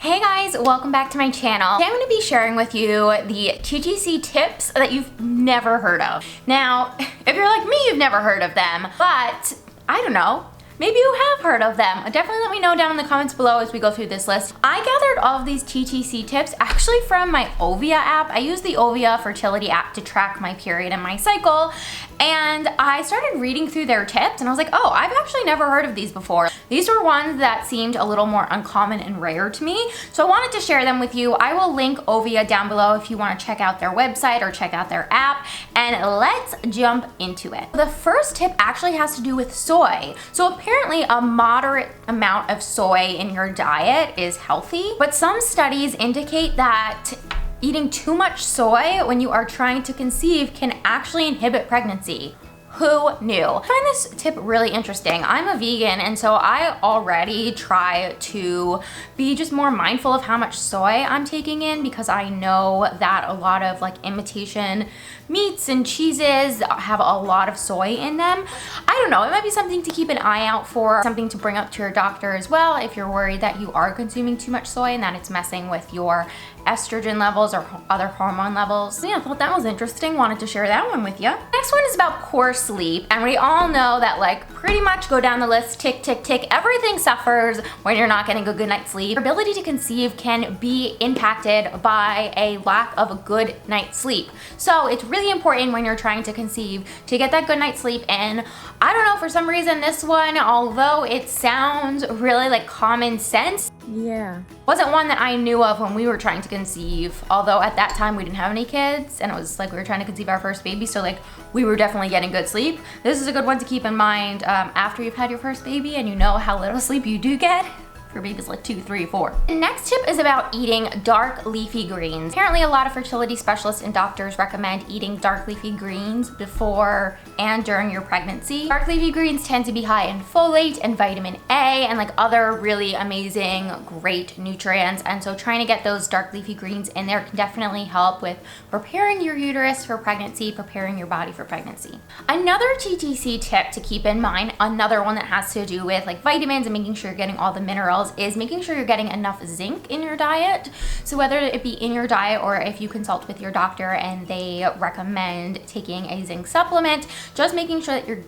Hey guys, welcome back to my channel. Today I'm going to be sharing with you the TTC tips that you've never heard of. Now, if you're like me, you've never heard of them, but I don't know. Maybe you have heard of them. Definitely let me know down in the comments below as we go through this list. I gathered all of these TTC tips actually from my Ovia app. I use the Ovia Fertility app to track my period and my cycle. And I started reading through their tips and I was like, oh, I've actually never heard of these before. These were ones that seemed a little more uncommon and rare to me. So I wanted to share them with you. I will link Ovia down below if you want to check out their website or check out their app. And let's jump into it. The first tip actually has to do with soy. So apparently a moderate amount of soy in your diet is healthy, but some studies indicate that eating too much soy when you are trying to conceive can actually inhibit pregnancy. Who knew? I find this tip really interesting. I'm a vegan, and so I already try to be just more mindful of how much soy I'm taking in because I know that a lot of like imitation meats and cheeses have a lot of soy in them. I don't know, it might be something to keep an eye out for, something to bring up to your doctor as well if you're worried that you are consuming too much soy and that it's messing with your estrogen levels or other hormone levels. So yeah, I thought that was interesting. Wanted to share that one with you. Next one is about poor sleep. And we all know that like pretty much go down the list, tick, tick, tick, everything suffers when you're not getting a good night's sleep. Your ability to conceive can be impacted by a lack of a good night's sleep. So it's really important when you're trying to conceive to get that good night's sleep. And I don't know, for some reason this one, although it sounds really like common sense, wasn't one that I knew of when we were trying to conceive, although at that time we didn't have any kids and it was like we were trying to conceive our first baby, so like we were definitely getting good sleep. This is a good one to keep in mind after you've had your first baby and you know how little sleep you do get. For babies like 2, 3, 4. The next tip is about eating dark leafy greens. Apparently a lot of fertility specialists and doctors recommend eating dark leafy greens before and during your pregnancy. Dark leafy greens tend to be high in folate and vitamin A and like other really amazing, great nutrients. And so trying to get those dark leafy greens in there can definitely help with preparing your uterus for pregnancy, preparing your body for pregnancy. Another TTC tip to keep in mind, another one that has to do with like vitamins and making sure you're getting all the minerals, is making sure you're getting enough zinc in your diet. So whether it be in your diet or if you consult with your doctor and they recommend taking a zinc supplement, just making sure that you're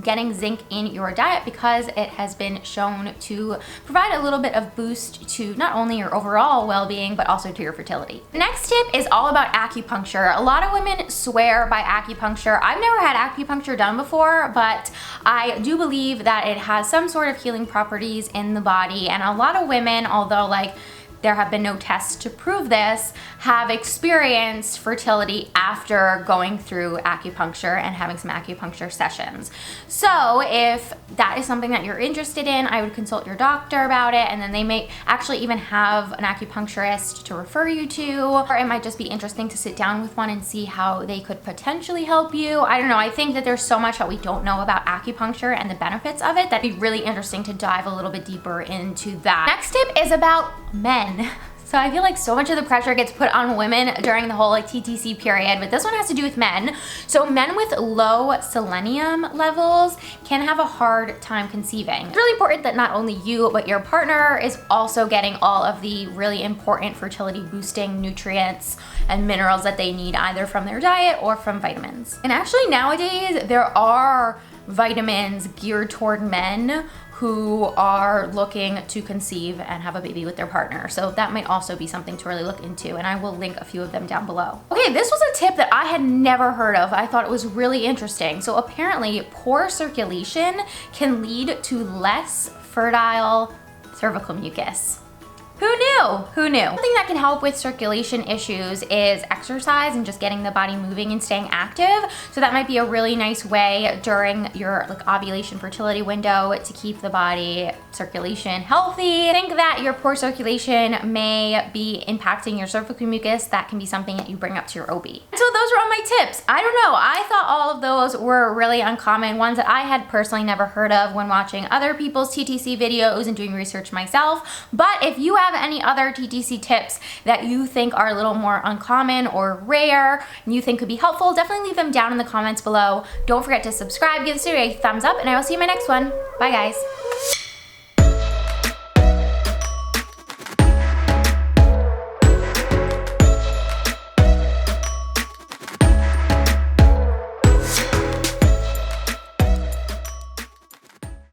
getting zinc in your diet because it has been shown to provide a little bit of boost to not only your overall well-being but also to your fertility. The next tip is all about acupuncture. A lot of women swear by acupuncture. I've never had acupuncture done before, but I do believe that it has some sort of healing properties in the body, and a lot of women, although like there have been no tests to prove this, have experienced fertility after going through acupuncture and having some acupuncture sessions. So if that is something that you're interested in, I would consult your doctor about it, and then they may actually even have an acupuncturist to refer you to, or it might just be interesting to sit down with one and see how they could potentially help you. I don't know, I think that there's so much that we don't know about acupuncture and the benefits of it that'd be really interesting to dive a little bit deeper into that. Next tip is about men. So I feel like so much of the pressure gets put on women during the whole like TTC period, but this one has to do with men. So men with low selenium levels can have a hard time conceiving. It's really important that not only you, but your partner is also getting all of the really important fertility boosting nutrients and minerals that they need either from their diet or from vitamins. And actually nowadays there are vitamins geared toward men who are looking to conceive and have a baby with their partner. So that might also be something to really look into, and I will link a few of them down below. Okay, this was a tip that I had never heard of. I thought it was really interesting. So apparently poor circulation can lead to less fertile cervical mucus. Who knew? Who knew? Something that can help with circulation issues is exercise and just getting the body moving and staying active. So that might be a really nice way during your like ovulation fertility window to keep the body circulation healthy. Think that your poor circulation may be impacting your cervical mucus. That can be something that you bring up to your OB. So those are all my tips. I don't know, I thought all of those were really uncommon, ones that I had personally never heard of when watching other people's TTC videos and doing research myself. But if you have any other TTC tips that you think are a little more uncommon or rare and you think could be helpful, definitely leave them down in the comments below. Don't forget to subscribe, give this video a thumbs up, and I will see you in my next one. Bye guys.